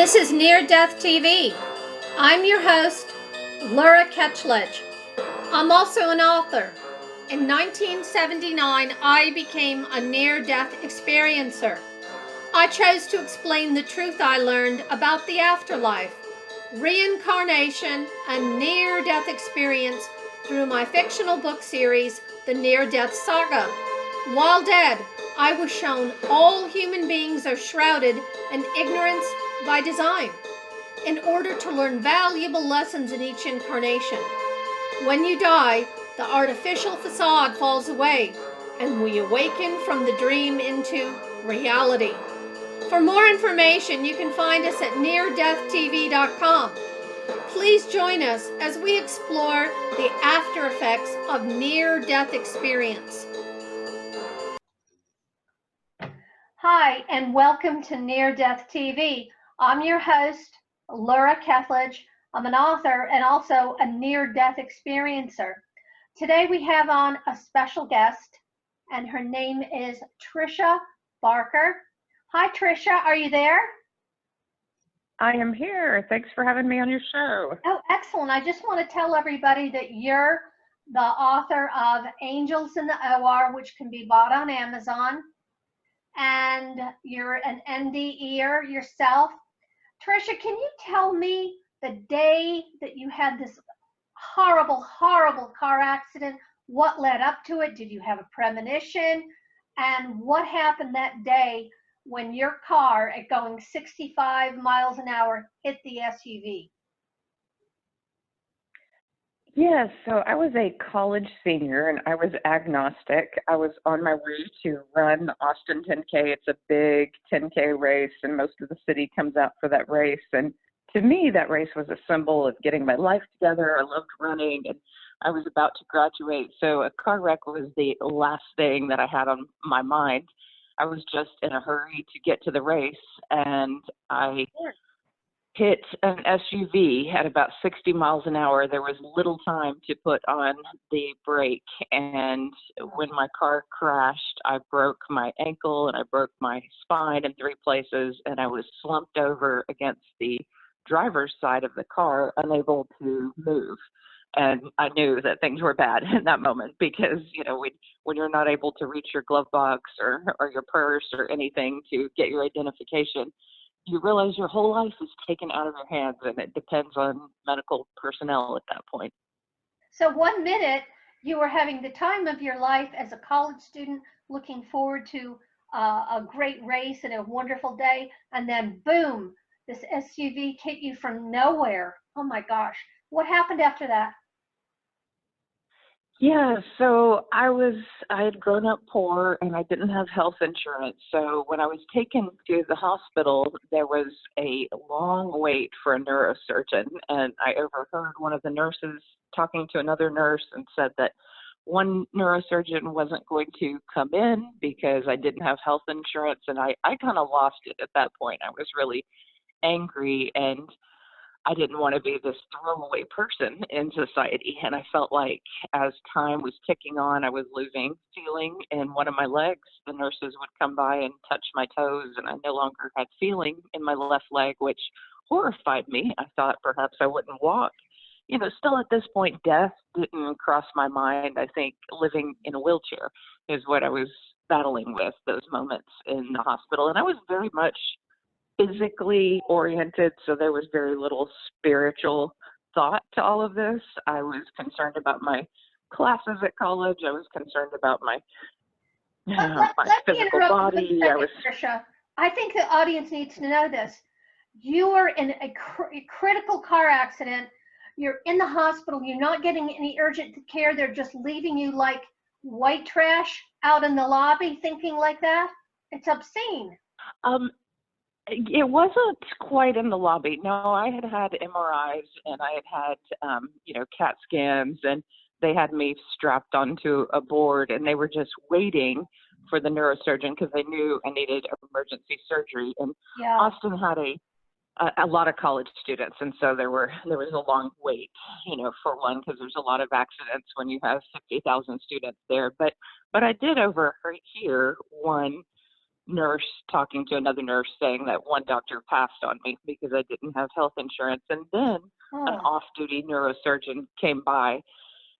This is Near-Death TV. I'm your host, Laura Ketchledge. I'm also an author. In 1979, I became a near-death experiencer. I chose to explain the truth I learned about the afterlife, reincarnation, and near-death experience through my fictional book series, The Near-Death Saga. While dead, I was shown all human beings are shrouded in ignorance by design, in order to learn valuable lessons in each incarnation. When you die, the artificial facade falls away, and we awaken from the dream into reality. For more information, you can find us at neardeathtv.com. Please join us as we explore the after effects of near-death experience. Hi, and welcome to Near-Death TV. I'm your host, Laura Ketchledge. I'm an author and also a near-death experiencer. Today we have on a special guest, and her name is Tricia Barker. Hi, Tricia, are you there? I am here. Thanks for having me on your show. Oh, excellent. I just want to tell everybody that you're the author of Angels in the OR, which can be bought on Amazon, and you're an NDEer yourself. Tricia, can you tell me the day that you had this horrible, horrible car accident? What led up to it? Did you have a premonition? And what happened that day when your car, at going 65 miles an hour, hit the SUV? Yes, so I was a college senior and I was agnostic. I was on my way to run Austin 10K. It's a big 10K race and most of the city comes out for that race. And to me, that race was a symbol of getting my life together. I loved running and I was about to graduate. So a car wreck was the last thing that I had on my mind. I was just in a hurry to get to the race and I hit an SUV at about 60 miles an hour. There was little time to put on the brake. And when my car crashed, I broke my ankle and I broke my spine in 3 places. And I was slumped over against the driver's side of the car, unable to move. And I knew that things were bad in that moment because, you know, when you're not able to reach your glove box or your purse or anything to get your identification, you realize your whole life is taken out of your hands, and it depends on medical personnel at that point. So 1 minute you were having the time of your life as a college student, looking forward to a great race and a wonderful day, and then boom, this SUV hit you from nowhere. Oh my gosh, what happened after that? Yeah, so I had grown up poor and I didn't have health insurance. So when I was taken to the hospital, there was a long wait for a neurosurgeon. And I overheard one of the nurses talking to another nurse and said that one neurosurgeon wasn't going to come in because I didn't have health insurance. And I kind of lost it at that point. I was really angry and I didn't want to be this throwaway person in society. And I felt like as time was ticking on, I was losing feeling in one of my legs. The nurses would come by and touch my toes, and I no longer had feeling in my left leg, which horrified me. I thought perhaps I wouldn't walk. You know, still at this point, death didn't cross my mind. I think living in a wheelchair is what I was battling with those moments in the hospital. And I was very much physically oriented, so there was very little spiritual thought to all of this. I was concerned about my classes at college. I was concerned about my physical body. Tricia. I think the audience needs to know this. You were in a critical car accident. You're in the hospital. You're not getting any urgent care. They're just leaving you like white trash out in the lobby, thinking like that. It's obscene. It wasn't quite in the lobby. No, I had had MRIs and I had had, CAT scans, and they had me strapped onto a board, and they were just waiting for the neurosurgeon because they knew I needed emergency surgery. And yeah. Austin had a lot of college students, and so there was a long wait, for one, because there's a lot of accidents when you have 50,000 students there. But I did overhear one nurse talking to another nurse saying that one doctor passed on me because I didn't have health insurance. And then an off-duty neurosurgeon came by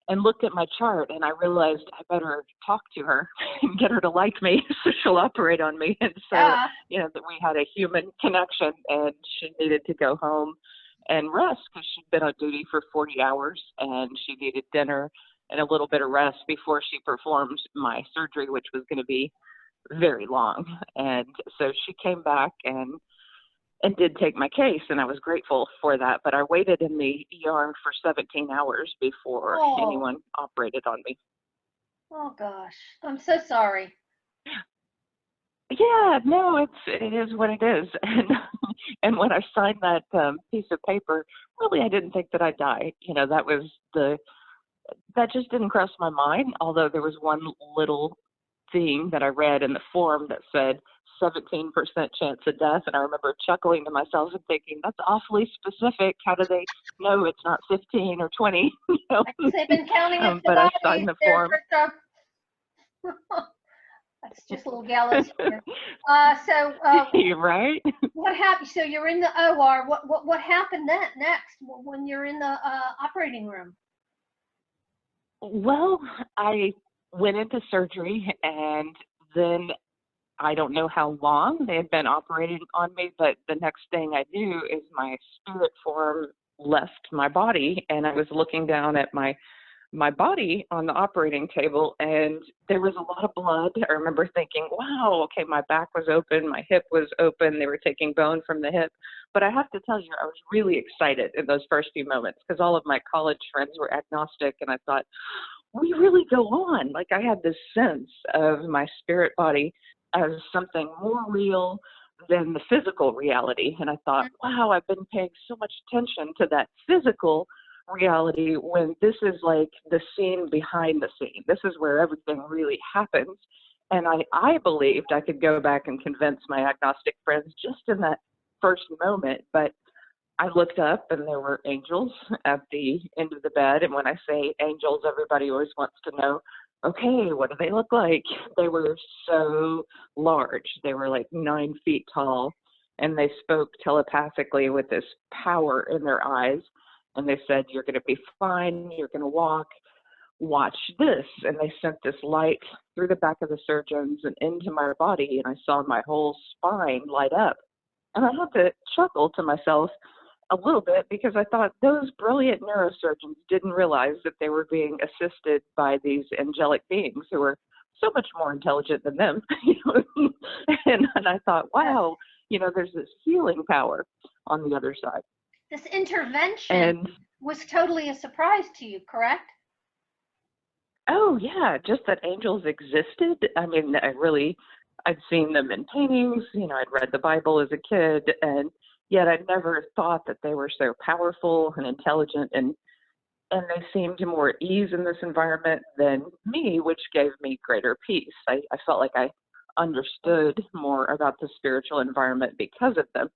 and looked at my chart, and I realized I better talk to her and get her to like me so she'll operate on me. And so, you know, that we had a human connection, and she needed to go home and rest because she'd been on duty for 40 hours, and she needed dinner and a little bit of rest before she performed my surgery, which was going to be very long. And so she came back and did take my case, and I was grateful for that. But I waited in the ER for 17 hours before anyone operated on me. Oh gosh, I'm so sorry. Yeah, no, it is what it is. And when I signed that piece of paper, really, I didn't think that I'd die. You know, that just didn't cross my mind. Although there was one little thing that I read in the form that said 17% chance of death, and I remember chuckling to myself and thinking, that's awfully specific. How do they know it's not 15 or 20? You know? They've been counting up the but I bodies signed the there, form. That's just a little gallows here. You're right. What happened? So you're in the OR. What happened next when you're in the operating room? Well, I went into surgery, and then I don't know how long they had been operating on me, but the next thing I knew is my spirit form left my body, and I was looking down at my body on the operating table, and there was a lot of blood. I remember thinking, wow, okay, my back was open, my hip was open, they were taking bone from the hip. But I have to tell you, I was really excited in those first few moments because all of my college friends were agnostic, and I thought, we really go on. Like, I had this sense of my spirit body as something more real than the physical reality. And I thought, wow, I've been paying so much attention to that physical reality when this is like the scene behind the scene. This is where everything really happens. And I believed I could go back and convince my agnostic friends just in that first moment. But I looked up, and there were angels at the end of the bed. And when I say angels, everybody always wants to know, okay, what do they look like? They were so large. They were like 9 feet tall, and they spoke telepathically with this power in their eyes. And they said, you're going to be fine. You're going to walk. Watch this. And they sent this light through the back of the surgeons and into my body, and I saw my whole spine light up. And I had to chuckle to myself a little bit because I thought those brilliant neurosurgeons didn't realize that they were being assisted by these angelic beings who were so much more intelligent than them. You know? and I thought, wow, you know, there's this healing power on the other side. This intervention was totally a surprise to you, correct? Oh, yeah, just that angels existed. I mean, I'd seen them in paintings, you know, I'd read the Bible as a kid, and yet I'd never thought that they were so powerful and intelligent, and they seemed more at ease in this environment than me, which gave me greater peace. I felt like I understood more about the spiritual environment because of them.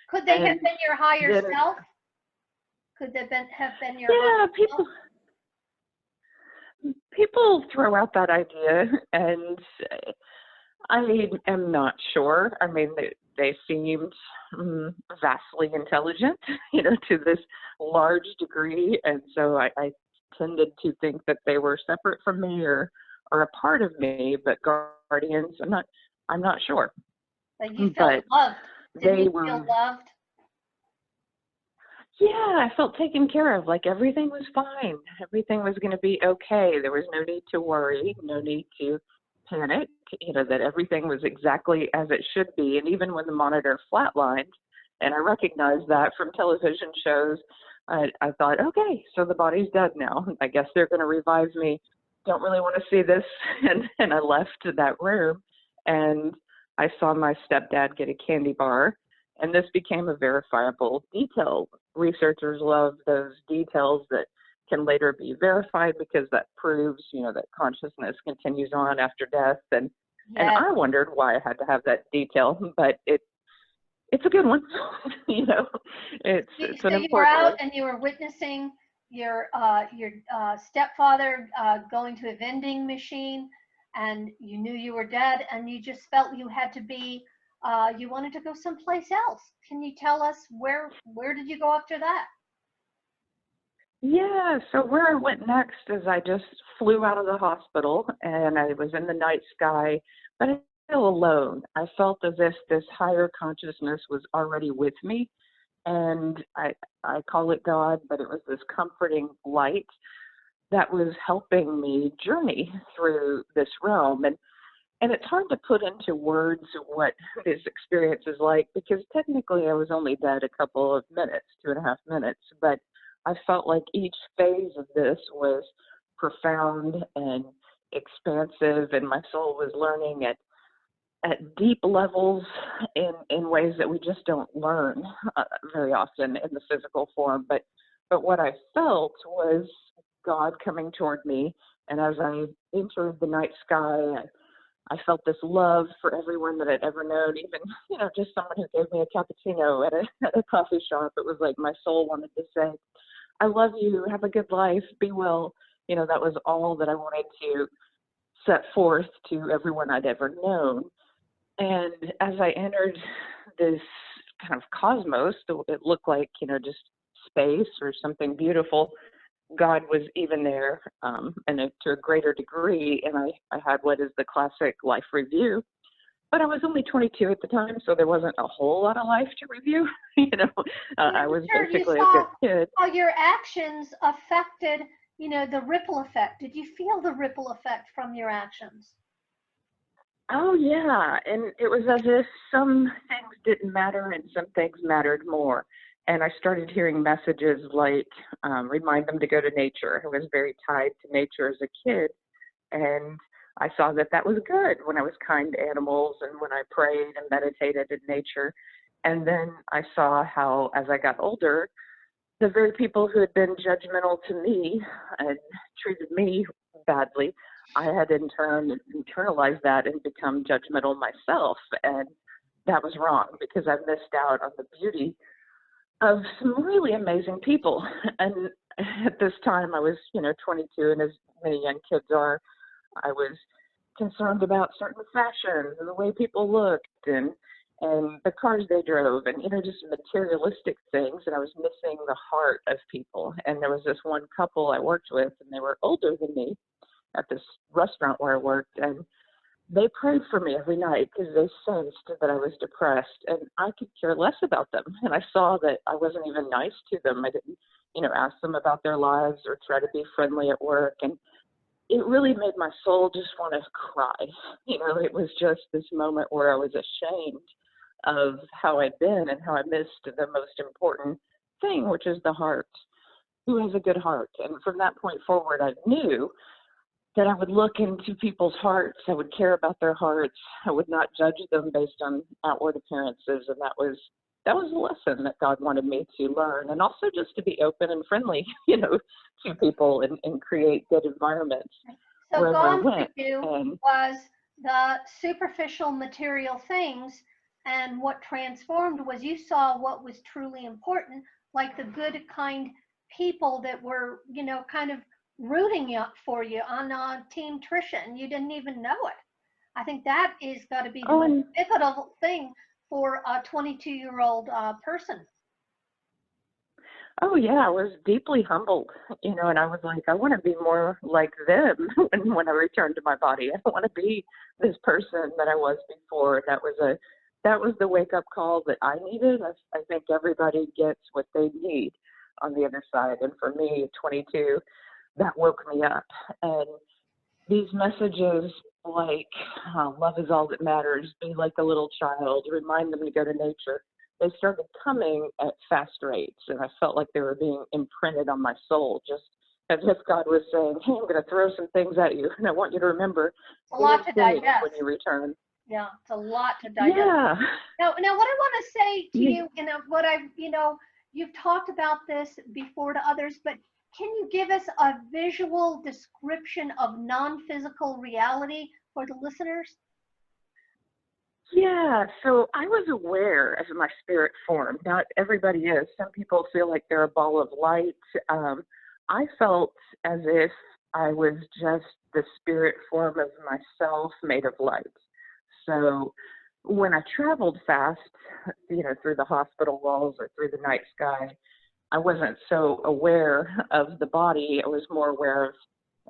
Could they have been your higher self? Could they have been your higher self? People throw out that idea, and I am not sure. I mean, they seemed vastly intelligent, you know, to this large degree, and so I tended to think that they were separate from me or a part of me, but guardians, I'm not sure. But you felt loved. Did you feel loved? Yeah, I felt taken care of, like everything was fine. Everything was going to be okay. There was no need to worry, no need to panic, you know, that everything was exactly as it should be. And even when the monitor flatlined, and I recognized that from television shows, I thought, okay, so the body's dead now. I guess they're going to revive me. Don't really want to see this. And I left that room, and I saw my stepdad get a candy bar. And this became a verifiable detail. Researchers love those details that can later be verified because that proves, you know, that consciousness continues on after death. And I wondered why I had to have that detail, but it's a good one. You know, it's an important. You were out and you were witnessing your stepfather going to a vending machine. and you knew you were dead, and you just felt you had to be, you wanted to go someplace else. Can you tell us where did you go after that? Yeah, so where I went next is I just flew out of the hospital and I was in the night sky, but I feel alone. I felt as if this higher consciousness was already with me, and I call it God, but it was this comforting light that was helping me journey through this realm. And it's hard to put into words what this experience is like, because technically I was only dead a couple of minutes, 2.5 minutes, but I felt like each phase of this was profound and expansive, and my soul was learning at deep levels in ways that we just don't learn very often in the physical form. But what I felt was God coming toward me, and as I entered the night sky, I felt this love for everyone that I'd ever known, even, just someone who gave me a cappuccino at a coffee shop. It was like my soul wanted to say, I love you, have a good life, be well. That was all that I wanted to set forth to everyone I'd ever known. And as I entered this kind of cosmos, it looked like, just space or something beautiful. God was even there, and to a greater degree. And I had what is the classic life review. But I was only 22 at the time, so there wasn't a whole lot of life to review. I was basically a good kid. How your actions affected, the ripple effect. Did you feel the ripple effect from your actions? Oh, yeah. And it was as if some things didn't matter and some things mattered more. And I started hearing messages like, remind them to go to nature. I was very tied to nature as a kid. And I saw that was good when I was kind to animals and when I prayed and meditated in nature. And then I saw how, as I got older, the very people who had been judgmental to me and treated me badly, I had in turn internalized that and become judgmental myself. And that was wrong, because I missed out on the beauty of some really amazing people. And at this time I was, 22, and as many young kids are, I was concerned about certain fashions and the way people looked and the cars they drove and, just materialistic things. And I was missing the heart of people. And there was this one couple I worked with, and they were older than me at this restaurant where I worked. And they prayed for me every night because they sensed that I was depressed, and I could care less about them. And I saw that I wasn't even nice to them. I didn't, ask them about their lives or try to be friendly at work. And it really made my soul just want to cry. It was just this moment where I was ashamed of how I'd been and how I missed the most important thing, which is the heart. Who has a good heart? And from that point forward, I knew that I would look into people's hearts. I would care about their hearts. I would not judge them based on outward appearances. And that was a lesson that God wanted me to learn. And also just to be open and friendly, to people and create good environments. So gone for you was the superficial material things, and what transformed was you saw what was truly important, like the good, kind people that were, kind of rooting for you on Team Tricia, and you didn't even know it. I think that is got to be the most pivotal thing for a 22-year-old person. Oh, yeah, I was deeply humbled, and I was like, I want to be more like them when I return to my body. I don't want to be this person that I was before. That was the wake-up call that I needed. I think everybody gets what they need on the other side. And for me, 22, that woke me up. And these messages like, love is all that matters, be like a little child, remind them to go to nature, they started coming at fast rates. And I felt like they were being imprinted on my soul, just as if God was saying, hey, I'm going to throw some things at you, and I want you to remember a lot to digest when you return. Yeah, it's a lot to digest. Yeah. Now what I want to say to you, what I've, you've talked about this before to others, but can you give us a visual description of non-physical reality for the listeners? Yeah, so I was aware as my spirit formed. Not everybody is. Some people feel like they're a ball of light. I felt as if I was just the spirit form of myself made of light. So when I traveled fast, through the hospital walls or through the night sky, I wasn't so aware of the body. I was more aware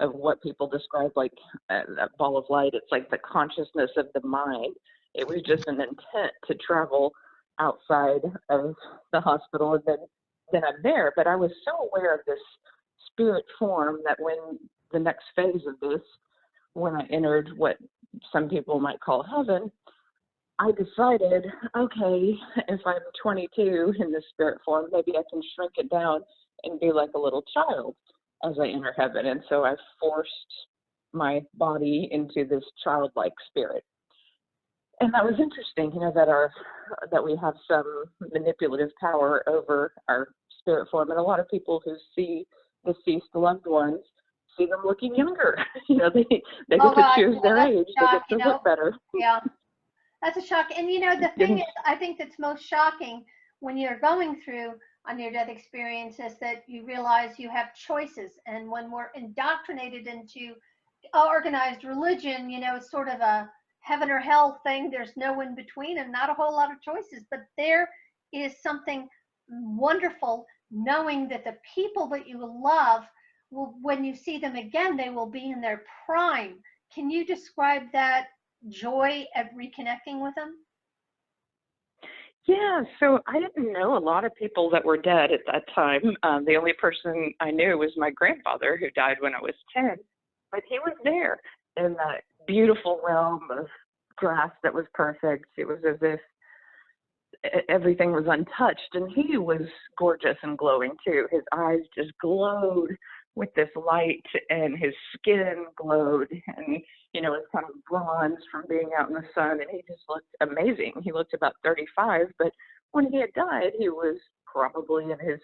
of what people describe like that ball of light. It's like the consciousness of the mind. It was just an intent to travel outside of the hospital, and then I'm there. But I was so aware of this spirit form that when the next phase of this, when I entered what some people might call heaven, I decided, okay, if I'm 22 in this spirit form, maybe I can shrink it down and be like a little child as I enter heaven. And so I forced my body into this childlike spirit. And that was interesting, that we have some manipulative power over our spirit form. And a lot of people who see deceased loved ones see them looking younger. They get to choose their age. They get to look better. Yeah. That's a shock. And the thing is, I think that's most shocking when you're going through a near-death experience is that you realize you have choices. And when we're indoctrinated into organized religion, it's sort of a heaven or hell thing. There's no in between and not a whole lot of choices. But there is something wonderful knowing that the people that you love, when you see them again, they will be in their prime. Can you describe that joy of reconnecting with them? Yeah, so I didn't know a lot of people that were dead at that time. The only person I knew was my grandfather, who died when I was 10, but he was there in that beautiful realm of grass that was perfect. It was as if everything was untouched, and he was gorgeous and glowing too. His eyes just glowed with this light, and his skin glowed, and it was kind of bronze from being out in the sun, and he just looked amazing. He looked about 35, but when he had died, he was probably in his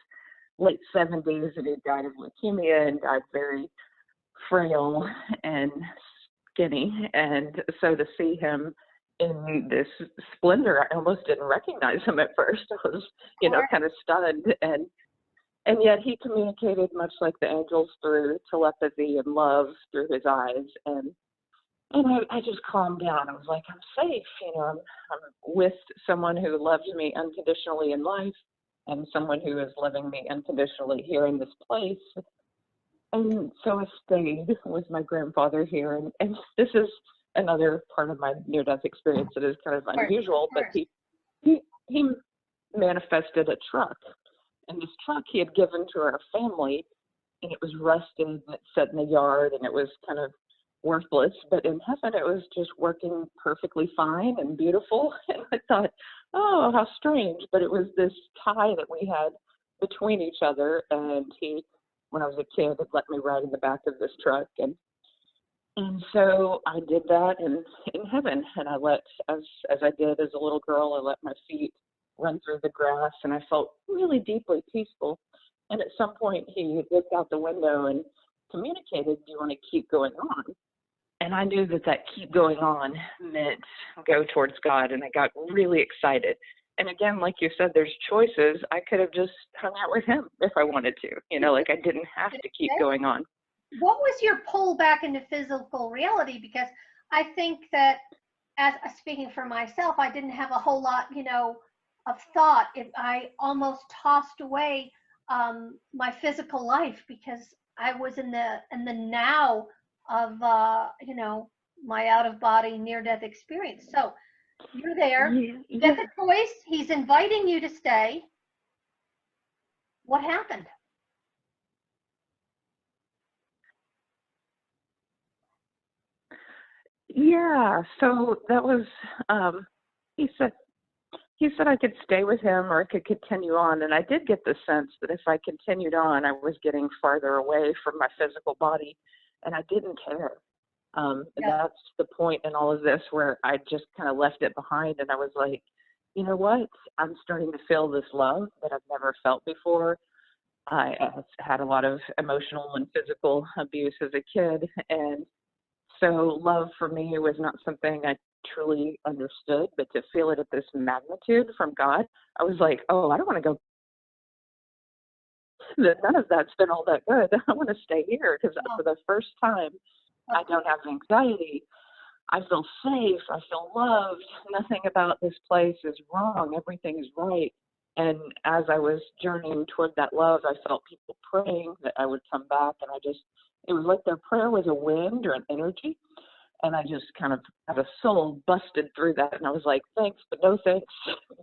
late 70s, and he died of leukemia and died very frail and skinny. And so to see him in this splendor, I almost didn't recognize him at first. I was, kind of stunned, and yet he communicated much like the angels through telepathy and love through his eyes. And I just calmed down. I was like, I'm safe. I'm with someone who loves me unconditionally in life and someone who is loving me unconditionally here in this place. And so I stayed with my grandfather here. And this is another part of my near-death experience that is kind of unusual, but he manifested a truck. And this truck he had given to our family, and it was rusted, and it sat in the yard, and it was kind of worthless. But in heaven, it was just working perfectly fine and beautiful. And I thought, oh, how strange. But it was this tie that we had between each other. And he, when I was a kid, had let me ride in the back of this truck. And so I did that in heaven. And I let, as I did as a little girl, I let my feet run through the grass, and I felt really deeply peaceful. And at some point he looked out the window and communicated, do you want to keep going on? And I knew that keep going on meant go towards God, and I got really excited. And again, like you said, there's choices. I could have just hung out with him if I wanted to, I didn't have to keep going on. What was your pull back into physical reality? Because I think that, as speaking for myself, I didn't have a whole lot, of thought. I almost tossed away my physical life because I was in the now of my out of body near death experience. So you're there. You get the choice. He's inviting you to stay. What happened? Yeah, so that was he said I could stay with him or I could continue on. And I did get the sense that if I continued on, I was getting farther away from my physical body, and I didn't care. That's the point in all of this where I just kind of left it behind, and I was like, you know what? I'm starting to feel this love that I've never felt before. I had a lot of emotional and physical abuse as a kid, and so love for me was not something I truly understood, but to feel it at this magnitude from God, I was like, oh, I don't want to go. that none of that's been all that good. I want to stay here because for the first time, I don't have anxiety. I feel safe. I feel loved. Nothing about this place is wrong. Everything is right. And as I was journeying toward that love, I felt people praying that I would come back. And it was like their prayer was a wind or an energy. And I just kind of had a soul busted through that. And I was like, thanks, but no thanks.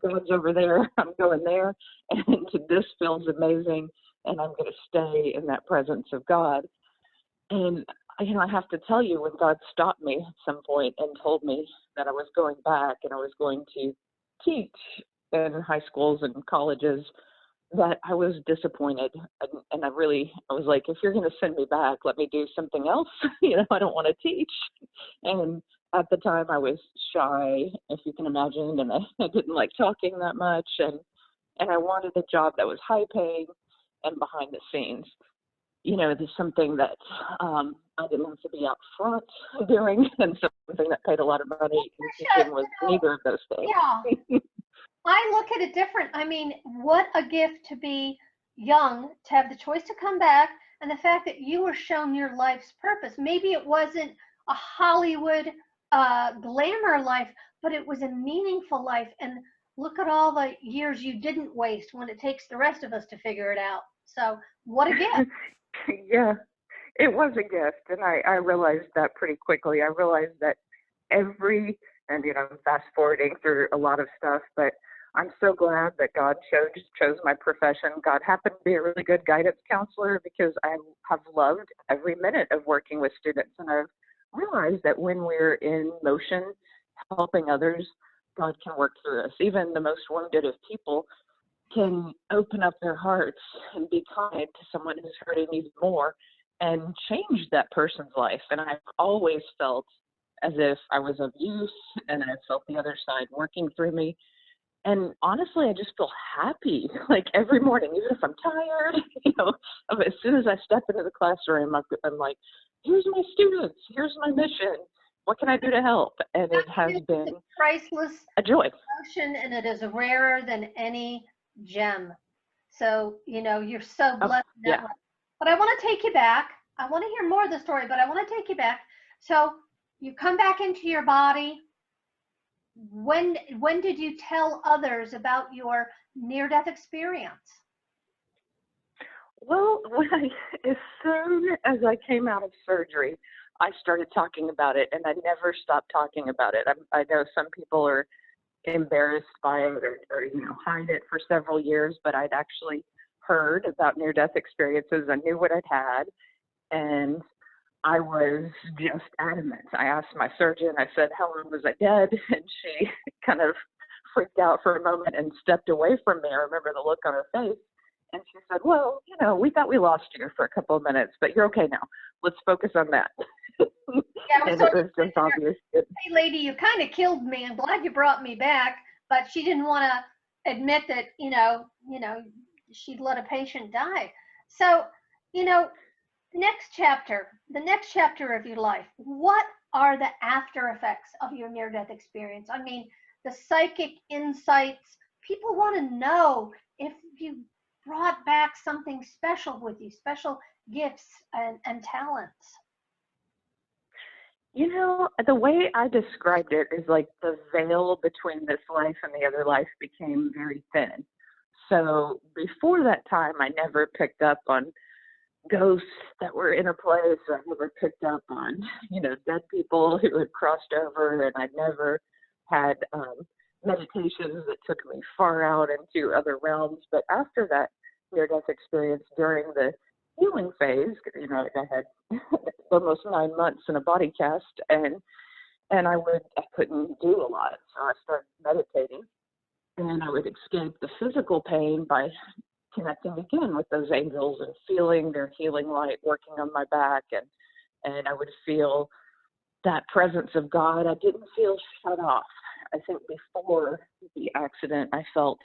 God's over there. I'm going there. And this feels amazing. And I'm going to stay in that presence of God. And, I have to tell you, when God stopped me at some point and told me that I was going back and I was going to teach in high schools and colleges, that I was disappointed. And I was like, if you're going to send me back, let me do something else. I don't want to teach. And at the time I was shy, if you can imagine, and I didn't like talking that much. And I wanted a job that was high paying and behind the scenes. There's something that I didn't have to be out front doing, and something that paid a lot of money. And teaching was neither of those things. Yeah. I look at it different. I mean, what a gift to be young, to have the choice to come back, and the fact that you were shown your life's purpose. Maybe it wasn't a Hollywood glamour life, but it was a meaningful life. And look at all the years you didn't waste when it takes the rest of us to figure it out. So what a gift. Yeah, it was a gift. And I realized that pretty quickly. I realized that and I'm fast forwarding through a lot of stuff, but I'm so glad that God chose my profession. God happened to be a really good guidance counselor, because I have loved every minute of working with students. And I've realized that when we're in motion, helping others, God can work through us. Even the most wounded of people can open up their hearts and be kind to someone who's hurting even more and change that person's life. And I've always felt as if I was of use, and I felt the other side working through me. And honestly, I just feel happy, like every morning, even if I'm tired, as soon as I step into the classroom, I'm like, here's my students, here's my mission. What can I do to help? And it has been priceless, a joy. Emotion, and it is rarer than any gem. So, you're so blessed in that way. But I want to take you back. I want to hear more of the story, but I want to take you back. So you come back into your body. When did you tell others about your near-death experience? Well, as soon as I came out of surgery, I started talking about it, and I never stopped talking about it. I know some people are embarrassed by it or hide it for several years, but I'd actually heard about near-death experiences. I knew what I'd had, and I was just adamant. I asked my surgeon, I said, how long was I dead? And she kind of freaked out for a moment and stepped away from me. I remember the look on her face. And she said, well, we thought we lost you for a couple of minutes, but you're okay now. Let's focus on that. Yeah, and it was just obvious. Hey, lady, you kind of killed me. I'm glad you brought me back. But she didn't want to admit that, she'd let a patient die. So, the next chapter of your life, what are the after effects of your near-death experience? I mean, the psychic insights. People want to know if you brought back something special with you, special gifts and talents. The way I described it is like the veil between this life and the other life became very thin. So before that time, I never picked up on ghosts that were in a place. I never picked up on, dead people who had crossed over, and I never had meditations that took me far out into other realms. But after that near-death experience, during the healing phase, I had almost 9 months in a body cast, and I couldn't do a lot, so I started meditating, and I would escape the physical pain by connecting again with those angels and feeling their healing light working on my back, and I would feel that presence of God. I didn't feel shut off. I think before the accident, I felt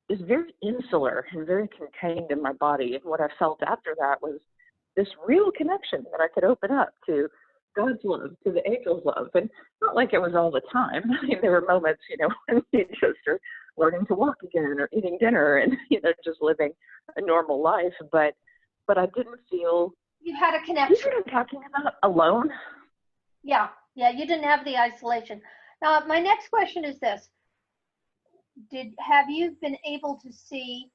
is very insular and very contained in my body. And what I felt after that was this real connection that I could open up to God's love, to the angel's love. And not like it was all the time. I mean, there were moments, when you just are learning to walk again or eating dinner and, just living a normal life, but I didn't feel. You had a You know connection. what I'm talking about? Alone. Yeah, yeah, you didn't have the isolation. Now, my next question is this. Have you been able to see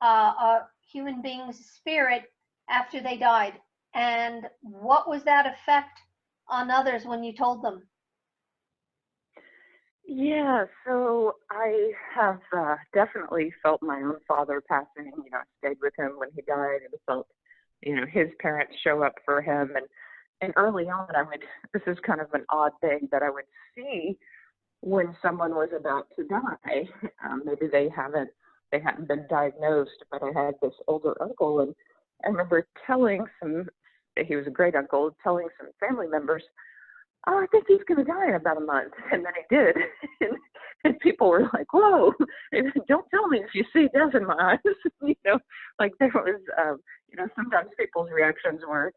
a human being's spirit after they died? And what was that effect on others when you told them? Yeah, so I have definitely felt my own father passing. You know, I stayed with him when he died and felt, you know, his parents show up for him. And early on, this is kind of an odd thing that I would see when someone was about to die. Maybe they hadn't been diagnosed, but I had this older uncle, and I remember he was a great uncle, telling some family members, oh, I think he's going to die in about a month. And then he did. and people were like, whoa, don't tell me if you see death in my eyes. You know, like there was, you know, sometimes people's reactions were,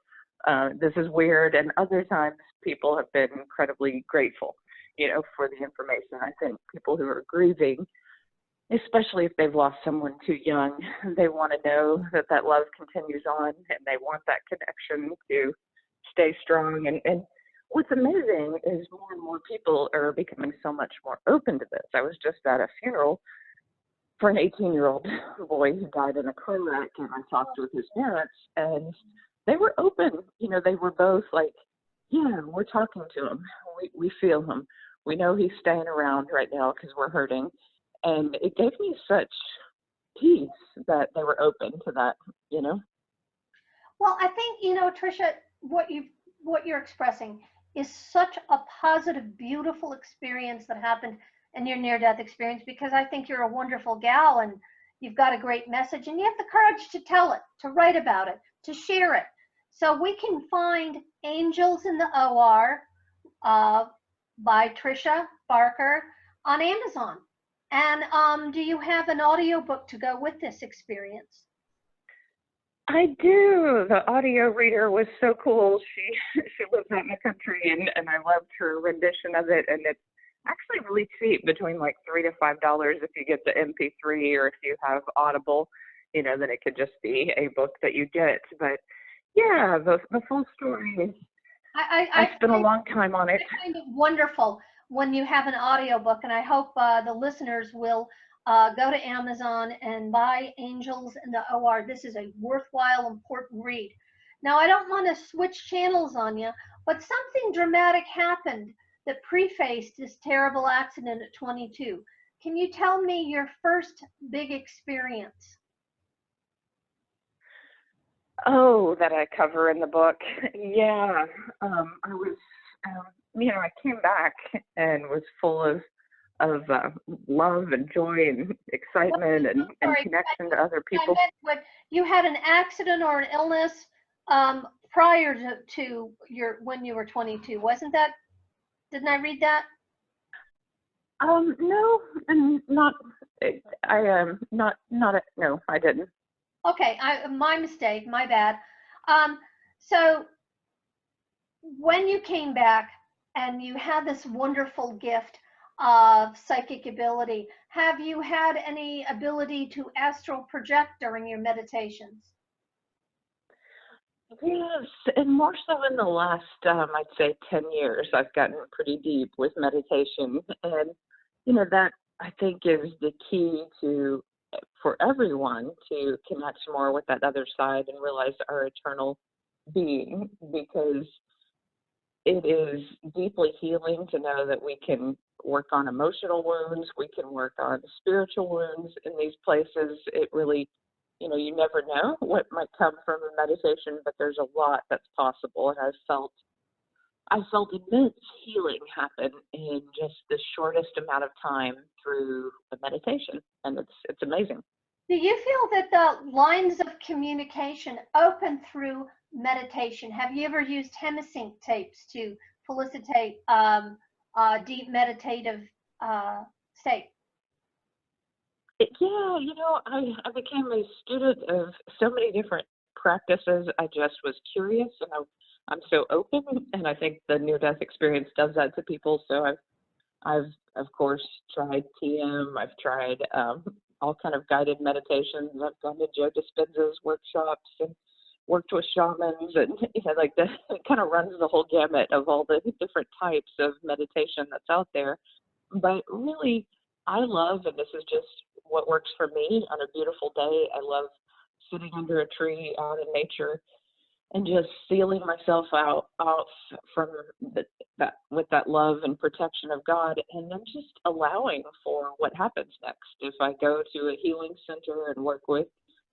this is weird. And other times people have been incredibly grateful, you know, for the information. I think people who are grieving, especially if they've lost someone too young, they want to know that that love continues on and they want that connection to stay strong. And what's amazing is more and more people are becoming so much more open to this. I was just at a funeral for an 18-year-old boy who died in a car wreck, and I talked with his parents, and they were open. You know, they were both like, yeah, we're talking to him. We feel him. We know he's staying around right now because we're hurting. And it gave me such peace that they were open to that, you know? Well, I think, you know, Tricia, what you're expressing is such a positive, beautiful experience that happened in your near-death experience, because I think you're a wonderful gal and you've got a great message and you have the courage to tell it, to write about it, to share it. So we can find Angels in the OR by Tricia Barker on Amazon. And do you have an audiobook to go with this experience? I do. The audio reader was so cool. She lives out in the country, and I loved her rendition of it. And it's actually really cheap, between like $3 to $5 if you get the MP3, or if you have Audible, you know, then it could just be a book that you get. But yeah, the full story. I spent a long time on it. I find it wonderful when you have an audiobook, and I hope the listeners will go to Amazon and buy Angels in the OR. This is a worthwhile, important read. Now, I don't want to switch channels on you, but something dramatic happened that prefaced this terrible accident at 22. Can you tell me your first big experience? Oh, that I cover in the book. Yeah. I was, you know, I came back and was full of love and joy and excitement and connection to other people. You had an accident or an illness prior to your when you were 22, wasn't that? Didn't I read that? No, and not. No, I didn't. Okay, my mistake, my bad. So when you came back and you had this wonderful gift of psychic ability, have you had any ability to astral project during your meditations? Yes, and more so in the last, I'd say 10 years, I've gotten pretty deep with meditation. And, you know, that I think is the key for everyone to connect more with that other side and realize our eternal being, because it is deeply healing to know that we can work on emotional wounds, we can work on spiritual wounds in these places. It really, you know, you never know what might come from a meditation, but there's a lot that's possible. And I felt immense healing happen in just the shortest amount of time through a meditation, and it's amazing. Do you feel that the lines of communication open through meditation? Have you ever used hemisync tapes to felicitate deep meditative state? Yeah, you know, I became a student of so many different practices. I just was curious, and I'm so open, and I think the near-death experience does that to people. So I've of course tried TM. I've tried all kind of guided meditations. I've gone to Joe Dispenza's workshops and worked with shamans, and like that, it kind of runs the whole gamut of all the different types of meditation that's out there. But really, I love, and this is just what works for me on a beautiful day, I love sitting under a tree out in nature and just feeling myself out from that with that love and protection of God, and then just allowing for what happens next. If I go to a healing center and work with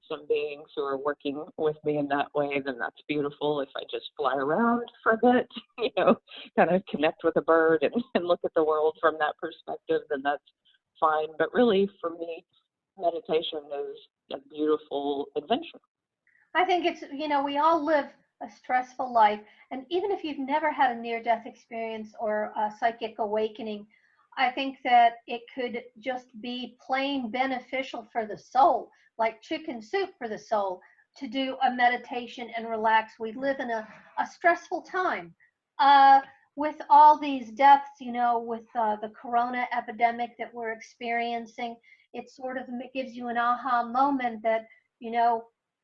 some beings who are working with me in that way, then that's beautiful. If I just fly around for a bit, kind of connect with a bird and look at the world from that perspective, then that's fine. But really, for me, meditation is a beautiful adventure. I think it's, we all live a stressful life. And even if you've never had a near-death experience or a psychic awakening, I think that it could just be plain beneficial for the soul, like chicken soup for the soul, to do a meditation and relax. We live in a stressful time. With all these deaths, with the corona epidemic that we're experiencing, it sort of gives you an aha moment that,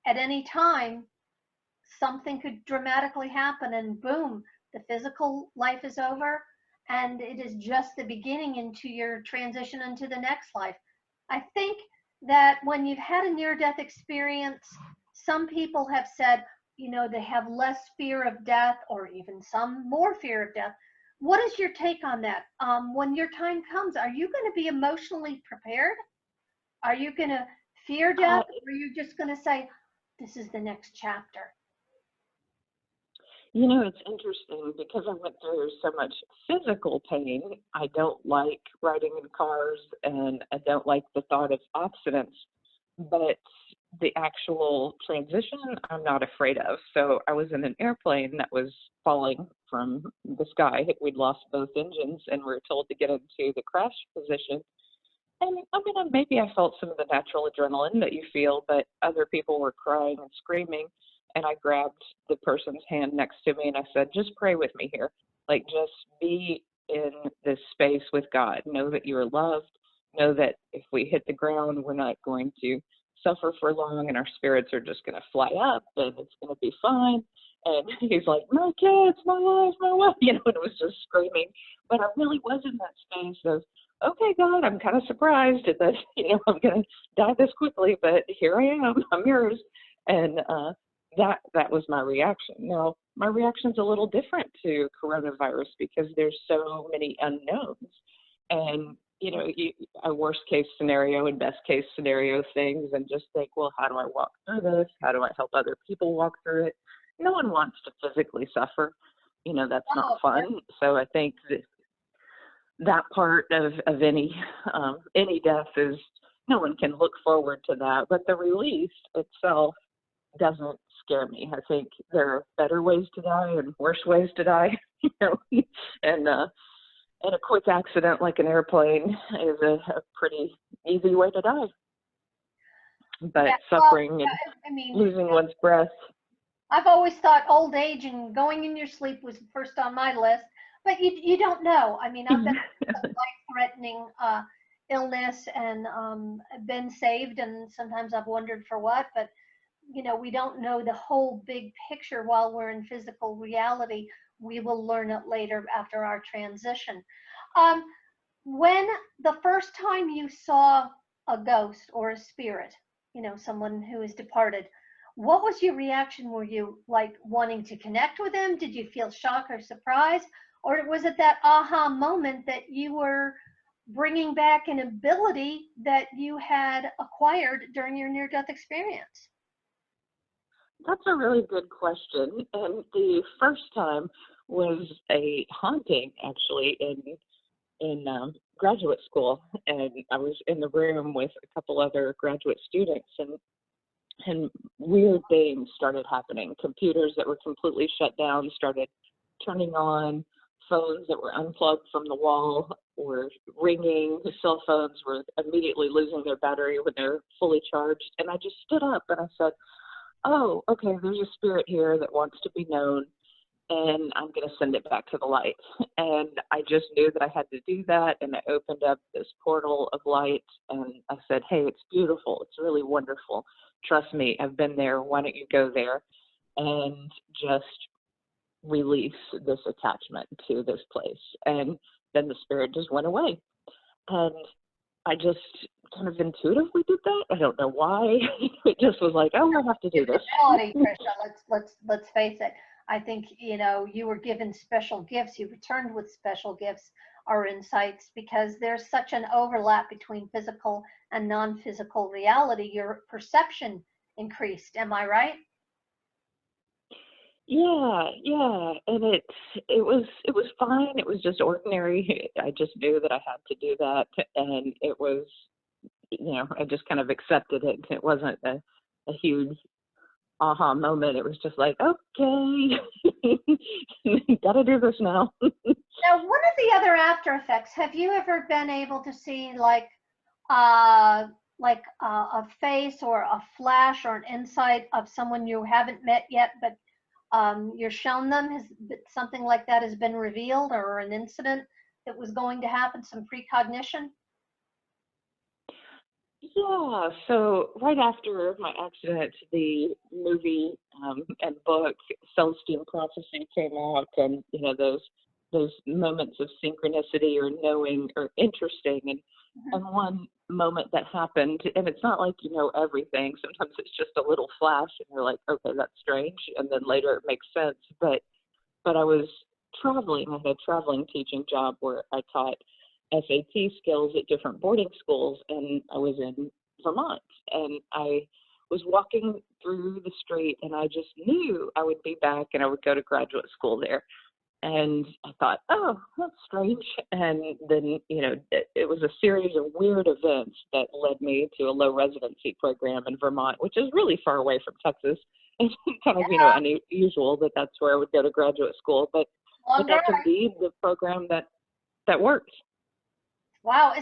at any time, something could dramatically happen, and boom, the physical life is over, and it is just the beginning into your transition into the next life. I think that when you've had a near-death experience, some people have said, they have less fear of death, or even some more fear of death. What is your take on that? When your time comes, are you going to be emotionally prepared? Are you going to fear death, or are you just going to say, this is the next chapter? It's interesting because I went through so much physical pain. I don't like riding in cars, and I don't like the thought of accidents, but the actual transition I'm not afraid of. So I was in an airplane that was falling from the sky. We'd lost both engines, and we were told to get into the crash position. And maybe I felt some of the natural adrenaline that you feel, but other people were crying and screaming. And I grabbed the person's hand next to me and I said, just pray with me here. Like, just be in this space with God. Know that you are loved. Know that if we hit the ground, we're not going to suffer for long, and our spirits are just going to fly up, and it's going to be fine. And he's like, my kids, my life, my wife, and it was just screaming. But I really was in that space of, okay, God, I'm kind of surprised at this. I'm going to die this quickly, but here I am. I'm yours. And that was my reaction. Now, my reaction's a little different to coronavirus because there's so many unknowns. And, a worst case scenario and best case scenario things, and just think, well, how do I walk through this? How do I help other people walk through it? No one wants to physically suffer. That's not fun. So I think that part of any death is, no one can look forward to that. But the release itself doesn't scare me. I think there are better ways to die and worse ways to die, and a quick accident like an airplane is a pretty easy way to die. But suffering and losing one's breath. I've always thought old age and going in your sleep was first on my list, but you don't know. I've been through life-threatening illness and been saved, and sometimes I've wondered for what, but we don't know the whole big picture while we're in physical reality. We will learn it later after our transition. When the first time you saw a ghost or a spirit, someone who is departed, what was your reaction? Were you like wanting to connect with them? Did you feel shock or surprise? Or was it that aha moment that you were bringing back an ability that you had acquired during your near-death experience? That's a really good question. And the first time was a haunting, actually, in graduate school. And I was in the room with a couple other graduate students, and weird things started happening. Computers that were completely shut down started turning on. Phones that were unplugged from the wall were ringing. The cell phones were immediately losing their battery when they're fully charged. And I just stood up and I said, oh, okay, there's a spirit here that wants to be known. and I'm going to send it back to the light. And I just knew that I had to do that. And I opened up this portal of light and I said, hey, it's beautiful. It's really wonderful. Trust me, I've been there. Why don't you go there and just release this attachment to this place? And then the spirit just went away. And I just kind of intuitively did that. I don't know why. It just was like, oh, I have to do this. Reality, Tricia, let's face it. I think, you know, you were given special gifts. You returned with special gifts or insights because there's such an overlap between physical and non-physical reality. Your perception increased. Am I right? Yeah, and it was fine. It was just ordinary. I just knew that I had to do that, and it was, you know, I just kind of accepted it. It wasn't a huge aha moment. It was just like, okay, gotta do this now. Now, what are the other after effects? Have you ever been able to see a face or a flash or an insight of someone you haven't met yet, but you're shown them? Has something like that has been revealed, or an incident that was going to happen, some precognition? Yeah, so right after my accident, the movie and book Celestine Prophecy came out, and you know those moments of synchronicity or knowing or interesting, and one moment that happened, and it's not like you know everything. Sometimes it's just a little flash, and you're like, okay, that's strange, and then later it makes sense. But I was traveling. I had a traveling teaching job where I taught SAT skills at different boarding schools, and I was in Vermont, and I was walking through the street, and I just knew I would be back and I would go to graduate school there. And I thought, oh, that's strange. And then, you know, it was a series of weird events that led me to a low residency program in Vermont, which is really far away from Texas. And kind of, you know, unusual that that's where I would go to graduate school. But that's indeed the program that worked. Wow, I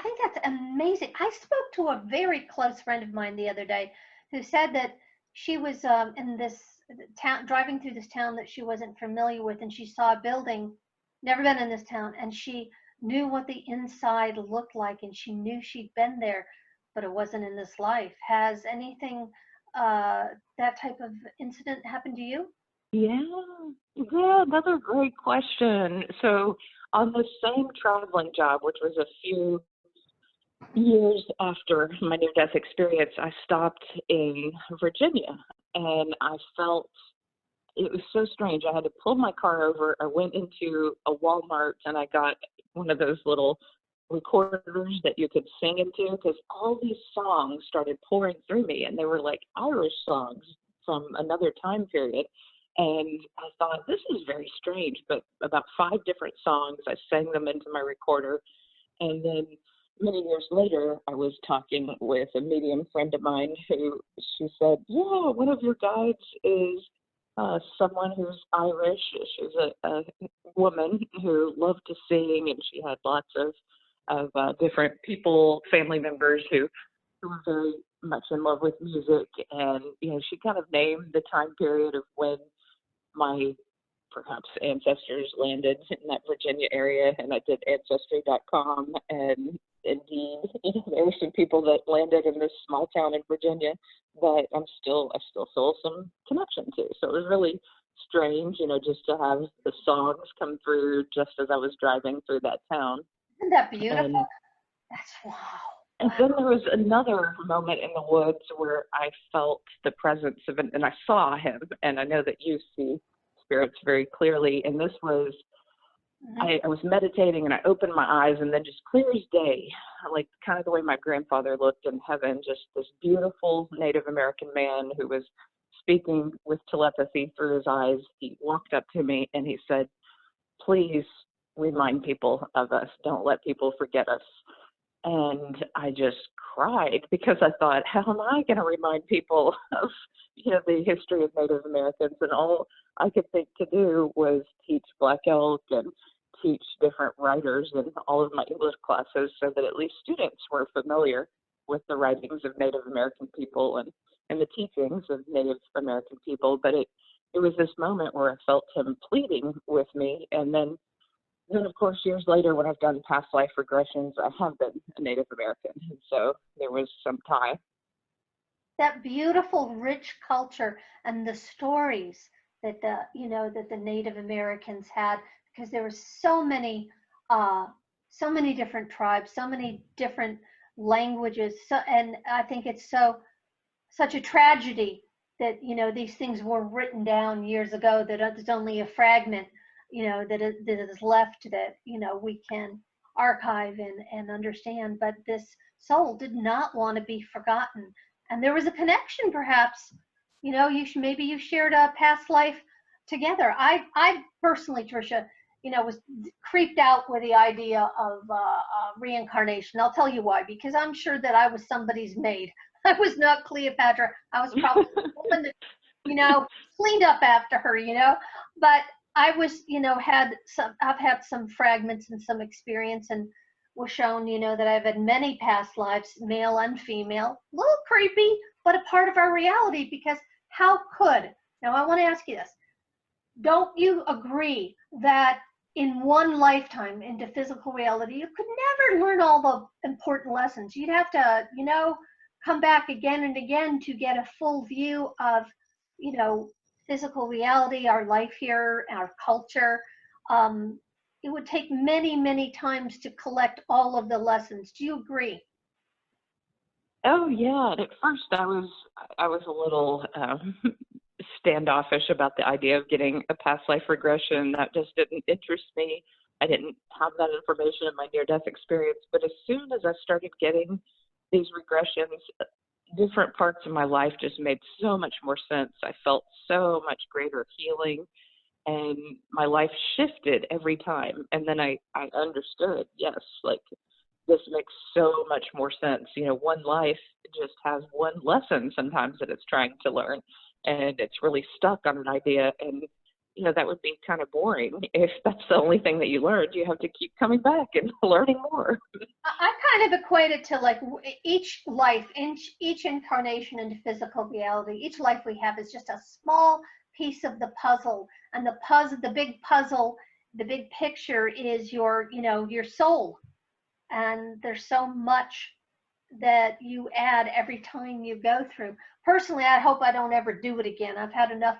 think that's amazing. I spoke to a very close friend of mine the other day who said that she was in this town, driving through this town that she wasn't familiar with, and she saw a building, never been in this town, and she knew what the inside looked like, and she knew she'd been there, but it wasn't in this life. Has anything, that type of incident happened to you? Yeah, another great question. So on the same traveling job, which was a few years after my near-death experience, I stopped in Virginia, and I felt it was so strange. I had to pull my car over. I went into a Walmart, and I got one of those little recorders that you could sing into, because all these songs started pouring through me, and they were like Irish songs from another time period. And I thought, this is very strange, but about 5 different songs, I sang them into my recorder. And then many years later, I was talking with a medium friend of mine who, she said, yeah, one of your guides is someone who's Irish. She's a woman who loved to sing, and she had lots of different people, family members who were very much in love with music. And, you know, she kind of named the time period of when my perhaps ancestors landed in that Virginia area, and I did ancestry.com, and indeed, you know, there were some people that landed in this small town in Virginia that I still feel some connection to. So it was really strange, you know, just to have the songs come through just as I was driving through that town. Isn't that beautiful? And, That's wow. And then there was another moment in the woods where I felt the presence of and I saw him, and I know that you see spirits very clearly. And this was, I was meditating, and I opened my eyes, and then just clear as day, like kind of the way my grandfather looked in heaven, just this beautiful Native American man who was speaking with telepathy through his eyes. He walked up to me and he said, please remind people of us. Don't let people forget us. And I just cried, because I thought, how am I going to remind people of, you know, the history of Native Americans? And all I could think to do was teach Black Elk and teach different writers in all of my English classes, so that at least students were familiar with the writings of Native American people and the teachings of Native American people. But it was this moment where I felt him pleading with me. And then of course, years later, when I've done past life regressions, I have been a Native American. And so there was some tie. That beautiful, rich culture and the stories that the Native Americans had, because there were uh, so many different tribes, so many different languages. So, and I think it's such a tragedy that these things were written down years ago, that there's only a fragment that is left, that we can archive and understand. But this soul did not want to be forgotten, and there was a connection, perhaps. Maybe you shared a past life together. I personally, Tricia, was creeped out with the idea of reincarnation. I'll tell you why. Because I'm sure that I was somebody's maid. I was not Cleopatra. I was probably the woman that, cleaned up after her, But I was, I've had some fragments and some experience, and was shown, that I've had many past lives, male and female. A little creepy, but a part of our reality, because now I want to ask you this. Don't you agree that in one lifetime into physical reality, you could never learn all the important lessons? You'd have to, come back again and again to get a full view of, physical reality, our life here, our culture. It would take many, many times to collect all of the lessons. Do you agree? Oh yeah. And at first, I was a little standoffish about the idea of getting a past life regression. That just didn't interest me. I didn't have that information in my near-death experience. But as soon as I started getting these regressions, different parts of my life just made so much more sense. I felt so much greater healing, and my life shifted every time. And then I understood, yes, like this makes so much more sense. One life just has one lesson sometimes that it's trying to learn, and it's really stuck on an idea. And that would be kind of boring if that's the only thing that you learned. You have to keep coming back and learning more. I kind of equate it to like each life, each incarnation into physical reality. Each life we have is just a small piece of the puzzle, and the big puzzle, the big picture is your soul. And there's so much that you add every time you go through. Personally, I hope I don't ever do it again. I've had enough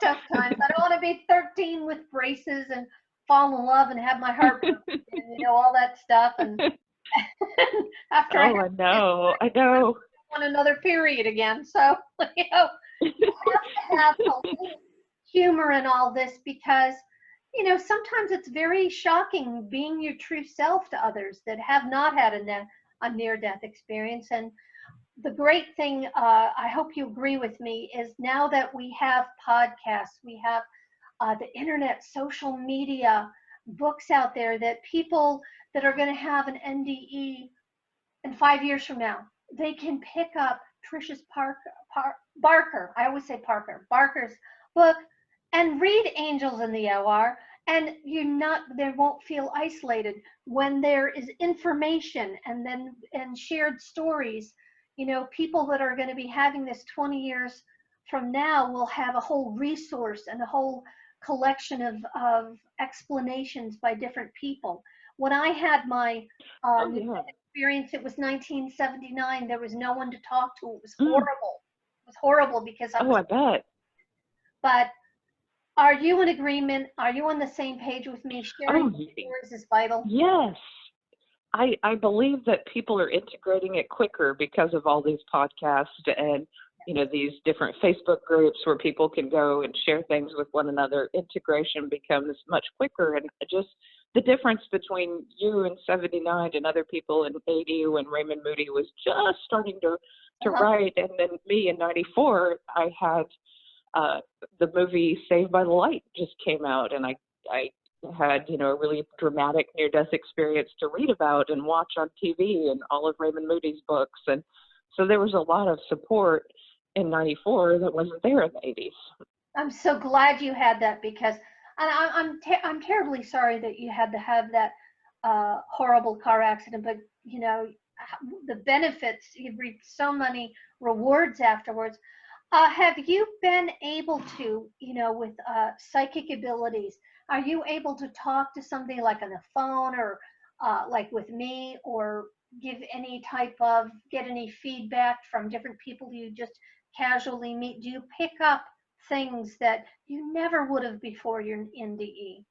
tough times. I don't want to be 13 with braces and fall in love and have my heart broken and all that stuff. And after I know. I want another period again. So you have to have a little humor in all this, because sometimes it's very shocking being your true self to others that have not had a near-death experience. And the great thing, I hope you agree with me, is now that we have podcasts, we have the internet, social media, books out there, that people that are going to have an NDE in 5 years from now, they can pick up Tricia's Barker, I always say Barker's book, and read Angels in the OR, and they won't feel isolated when there is information and shared stories. People that are going to be having this 20 years from now will have a whole resource and a whole collection of explanations by different people. When I had my experience, it was 1979. There was no one to talk to. It was horrible. It was horrible because I bet. But are you in agreement? Are you on the same page with me? Sharing stories is vital. Yes. I believe that people are integrating it quicker because of all these podcasts and, these different Facebook groups where people can go and share things with one another. Integration becomes much quicker. And just the difference between you in 79 and other people in 80, when Raymond Moody was just starting to write, and then me in 94, I had the movie Saved by the Light just came out, and I had, a really dramatic near-death experience to read about and watch on TV, and all of Raymond Moody's books. And so there was a lot of support in 94 that wasn't there in the 80s. I'm so glad you had that, because I'm terribly sorry that you had to have that horrible car accident, but the benefits, you've reaped so many rewards afterwards. Have you been able to, with psychic abilities, are you able to talk to somebody like on the phone or like with me, or give any type of, get any feedback from different people you just casually meet? Do you pick up things that you never would have before you're in DE?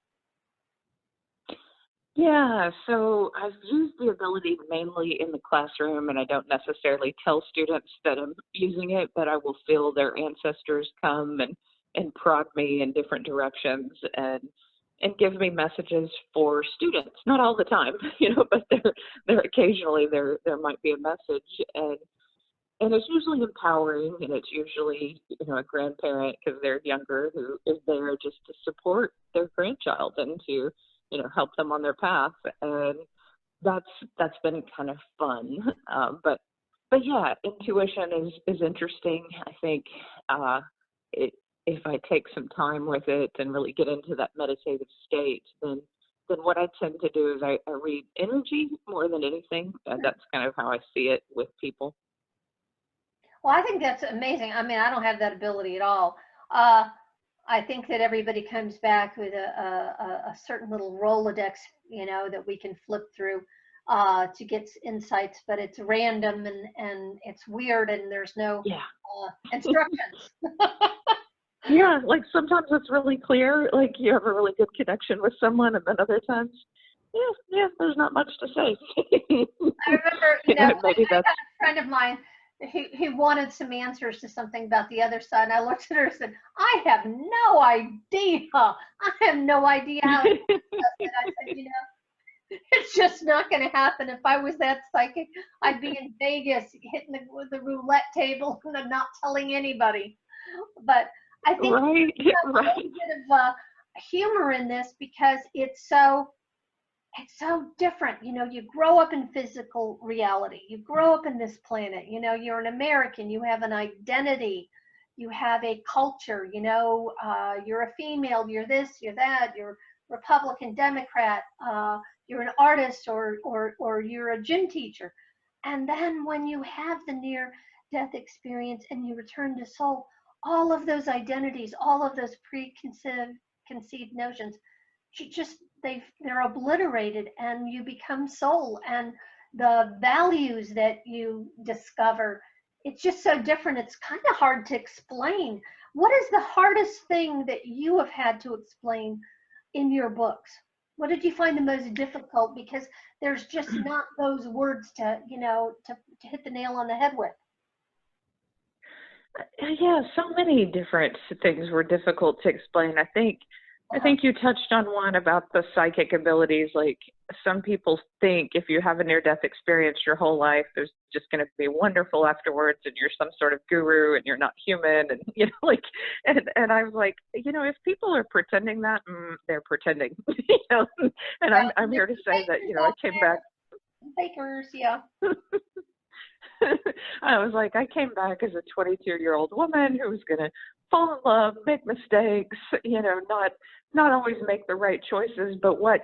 Yeah, so I've used the ability mainly in the classroom, and I don't necessarily tell students that I'm using it, but I will feel their ancestors come and prod me in different directions and give me messages for students. Not all the time, but there occasionally there might be a message, and it's usually empowering, and it's usually a grandparent because they're younger who is there just to support their grandchild and to help them on their path, and that's been kind of fun. But yeah, intuition is interesting. I think it, if I take some time with it and really get into that meditative state, then what I tend to do is I read energy more than anything. That's kind of how I see it with people. Well, I think that's amazing. I mean, I don't have that ability at all. Uh, I think that everybody comes back with a certain little Rolodex, that we can flip through to get insights, but it's random and it's weird and there's no Yeah. instructions. Yeah, like sometimes it's really clear, like you have a really good connection with someone, and then other times, yeah, there's not much to say. I remember, Maybe I that's had a friend of mine. He wanted some answers to something about the other side. And I looked at her and said, I have no idea. I have no idea how it does it. I said, it's just not going to happen. If I was that psychic, I'd be in Vegas hitting the roulette table and not telling anybody. But I think right, there's a right. little bit of humor in this because it's so different. You grow up in physical reality. You grow up in this planet. You're an American. You have an identity. You have a culture. You're a female. You're this. You're that. You're Republican, Democrat. You're an artist, or you're a gym teacher. And then when you have the near-death experience and you return to soul, all of those identities, all of those preconceived notions just they're obliterated, and you become soul, and the values that you discover, it's just so different. It's kind of hard to explain. What is the hardest thing that you have had to explain in your books? What did you find the most difficult, because there's just not those words to hit the nail on the head with? Yeah, so many different things were difficult to explain. I think you touched on one about the psychic abilities. Like some people think if you have a near-death experience your whole life, there's just going to be wonderful afterwards, and you're some sort of guru, and you're not human, and and I was like, if people are pretending that, they're pretending, And I'm here to say that I came back. Fakers, yeah. I was like, I came back as a 22-year-old woman who was going to fall in love, make mistakes, not always make the right choices. But what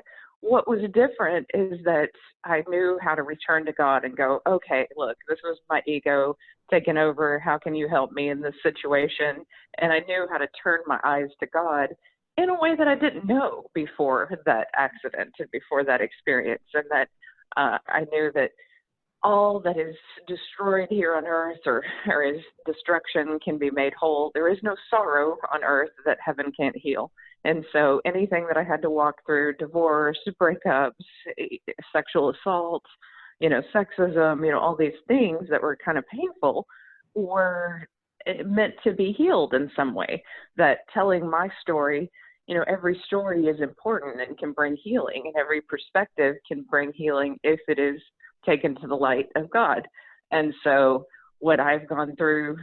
was different is that I knew how to return to God and go, okay, look, this was my ego taking over. How can you help me in this situation? And I knew how to turn my eyes to God in a way that I didn't know before that accident and before that experience. And that I knew that all that is destroyed here on earth or is destruction can be made whole. There is no sorrow on earth that heaven can't heal. And so anything that I had to walk through, divorce, breakups, sexual assault, sexism, all these things that were kind of painful were meant to be healed in some way. That telling my story, every story is important and can bring healing, and every perspective can bring healing if it is taken to the light of God. And so what I've gone through,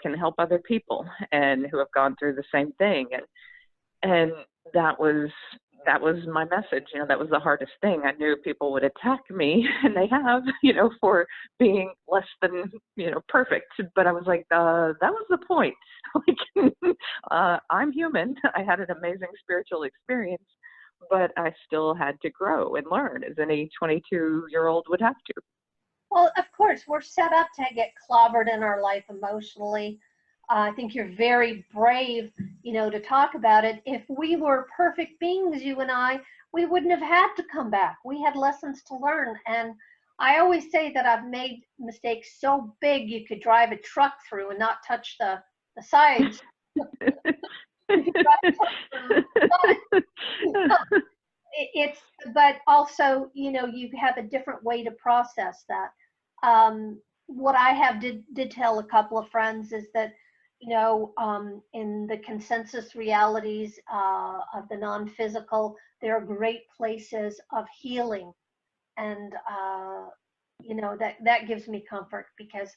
can help other people and who have gone through the same thing. And that was my message. That was the hardest thing. I knew people would attack me, and they have, for being less than, perfect. But I was like, that was the point. I'm human. I had an amazing spiritual experience, but I still had to grow and learn, as any 22-year-old would have to. Well, of course, we're set up to get clobbered in our life emotionally. I think you're very brave, to talk about it. If we were perfect beings, you and I, we wouldn't have had to come back. We had lessons to learn. And I always say that I've made mistakes so big you could drive a truck through and not touch the sides. You could drive a truck through, but but also, you have a different way to process that. What I did tell a couple of friends is that, in the consensus realities of the non-physical, there are great places of healing. And, that gives me comfort, because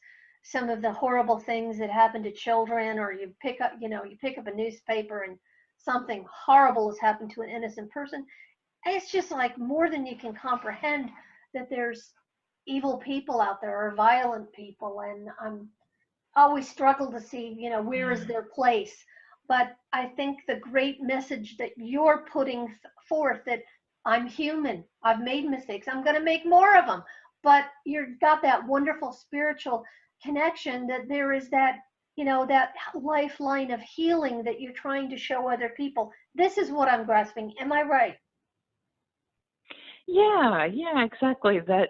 some of the horrible things that happen to children, or you pick up a newspaper and something horrible has happened to an innocent person. It's just like more than you can comprehend, that there's evil people out there, or violent people. And I'm always struggle to see, where is their place. But I think the great message that you're putting forth, that I'm human, I've made mistakes, I'm going to make more of them, but you've got that wonderful spiritual connection, that there is that, that lifeline of healing that you're trying to show other people. This is what I'm grasping. Am I right? Yeah, exactly. That,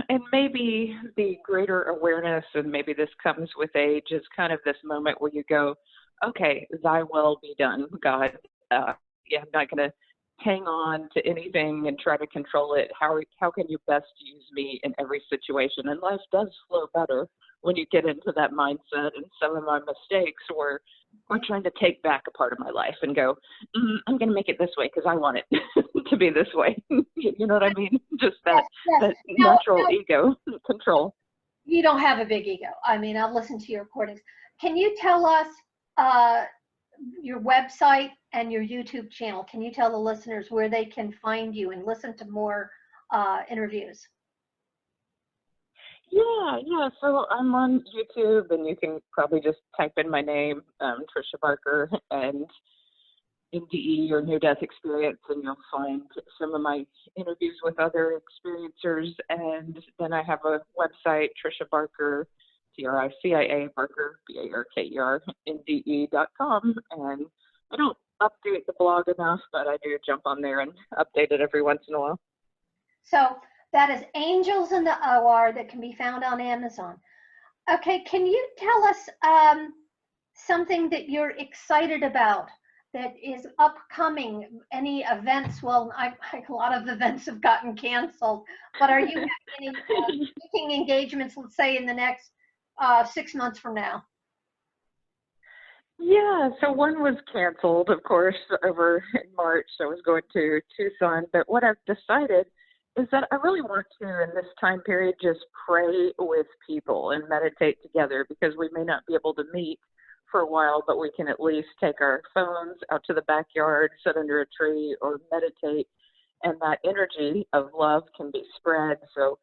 and maybe the greater awareness, and maybe this comes with age, is kind of this moment where you go, okay, thy will be done, God. I'm not going to hang on to anything and try to control it. How can you best use me in every situation? And life does flow better when you get into that mindset. And some of my mistakes were trying to take back a part of my life and go, I'm going to make it this way because I want it to be this way. You know what I mean? Just that natural ego control. You don't have a big ego. I mean, I've listened to your recordings. Can you tell us your website and your YouTube channel? Can you tell the listeners where they can find you and listen to more interviews? Yeah. So I'm on YouTube, and you can probably just type in my name, Tricia Barker, and NDE, or Near-Death Experience, and you'll find some of my interviews with other experiencers. And then I have a website, Tricia Barker, Tricia Barker, BARKER, NDE.com. And I don't update the blog enough, but I do jump on there and update it every once in a while. So that is Angels in the OR, that can be found on Amazon. Okay, can you tell us something that you're excited about that is upcoming? Any events? Well, a lot of events have gotten canceled, but are you having any speaking engagements, let's say, in the next 6 months from now? Yeah, so one was canceled, of course, over in March. So I was going to Tucson. But what I've decided is that I really want to, in this time period, just pray with people and meditate together, because we may not be able to meet for a while, but we can at least take our phones out to the backyard, sit under a tree, or meditate, and that energy of love can be spread. So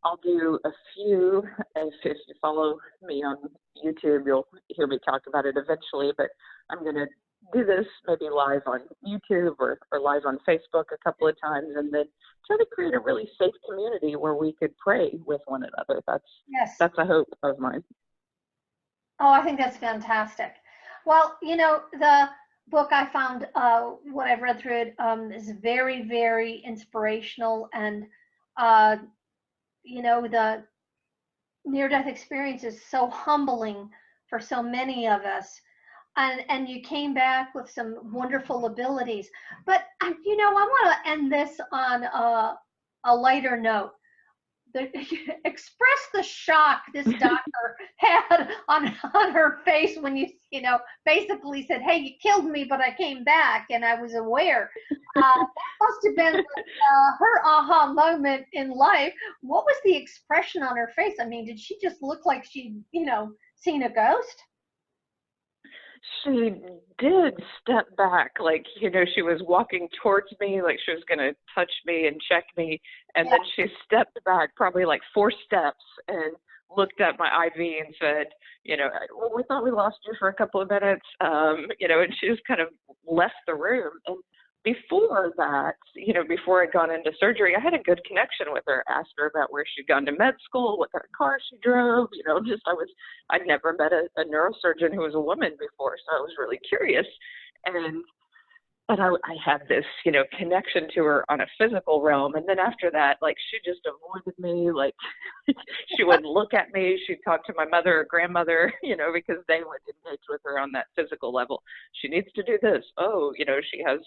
I'll do a few. If you follow me on YouTube, you'll hear me talk about it eventually, but I'm going to do this maybe live on YouTube or live on Facebook a couple of times, and then try to create a really safe community where we could pray with one another. That's a hope of mine. Oh, I think that's fantastic. Well, the book I found, what I've read through it, is very, very inspirational. And, the near-death experience is so humbling for so many of us. And you came back with some wonderful abilities. But, I want to end this on a lighter note. Express the shock this doctor had on her face when you basically said, hey, you killed me, but I came back and I was aware. That must have been her aha moment in life. What was the expression on her face? I mean, did she just look like she'd seen a ghost? She did step back, like, she was walking towards me, like she was going to touch me and check me. And then she stepped back probably like 4 steps and looked at my IV and said, well, we thought we lost you for a couple of minutes, and she just kind of left the room. And before that, before I'd gone into surgery, I had a good connection with her. Asked her about where she'd gone to med school, what kind of car she drove. I'd never met a neurosurgeon who was a woman before, so I was really curious. But I had this, connection to her on a physical realm. And then after that, like, she just avoided me. Like, she wouldn't look at me. She'd talk to my mother or grandmother, because they would engage with her on that physical level. She needs to do this. Oh, she has,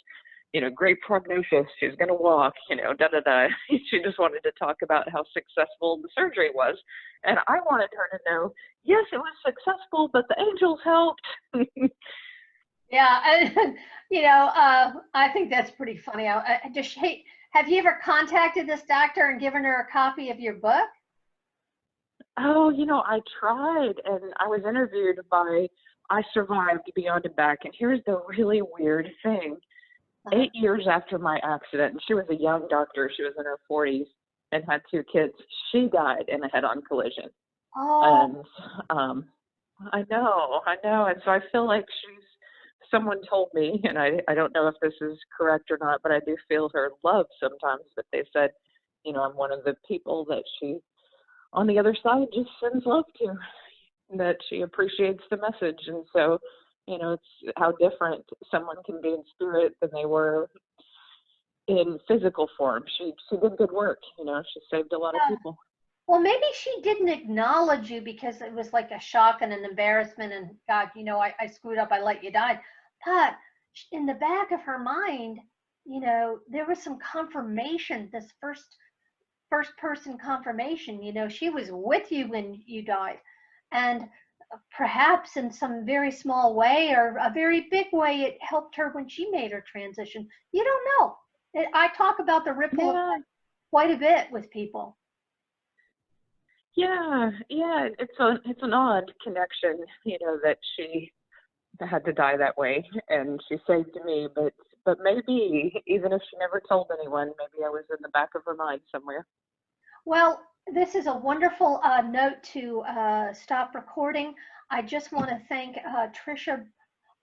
great prognosis. She's going to walk, da, da, da. She just wanted to talk about how successful the surgery was. And I wanted her to know, yes, it was successful, but the angels helped. Yeah, and I think that's pretty funny. Have you ever contacted this doctor and given her a copy of your book? Oh, I tried, and I was interviewed by I Survived Beyond and Back. And here's the really weird thing. 8 years after my accident, and she was a young doctor, she was in her 40s and had 2 kids, she died in a head-on collision. Oh. And I know. And so I feel like someone told me, and I don't know if this is correct or not, but I do feel her love sometimes, but they said, I'm one of the people that she, on the other side, just sends love to, that she appreciates the message. And so, it's how different someone can be in spirit than they were in physical form. She did good work, she saved a lot of people. Well, maybe she didn't acknowledge you because it was like a shock and an embarrassment, and God, I screwed up, I let you die. But in the back of her mind, there was some confirmation, this first person confirmation, she was with you when you died. And perhaps in some very small way or a very big way, it helped her when she made her transition. You don't know. I talk about the ripple effect quite a bit with people. Yeah, it's an odd connection, that she had to die that way, and she saved me. But maybe even if she never told anyone, maybe I was in the back of her mind somewhere. Well, this is a wonderful note to stop recording. I just want to thank Tricia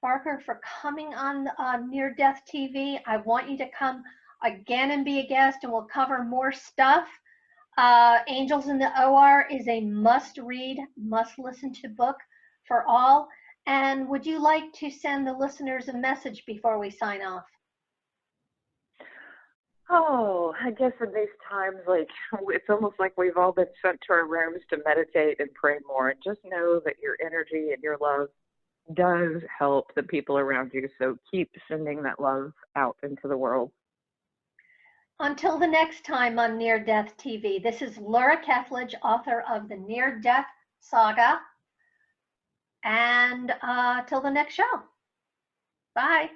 Barker for coming on Near-Death TV. I want you to come again and be a guest, and we'll cover more stuff. Angels in the OR is a must-read, must-listen-to book for all. And would you like to send the listeners a message before we sign off? Oh, I guess in these times, like, it's almost like we've all been sent to our rooms to meditate and pray more. And just know that your energy and your love does help the people around you. So keep sending that love out into the world. Until the next time on Near-Death TV, this is Laura Kethledge, author of the Near-Death Saga. And till the next show. Bye.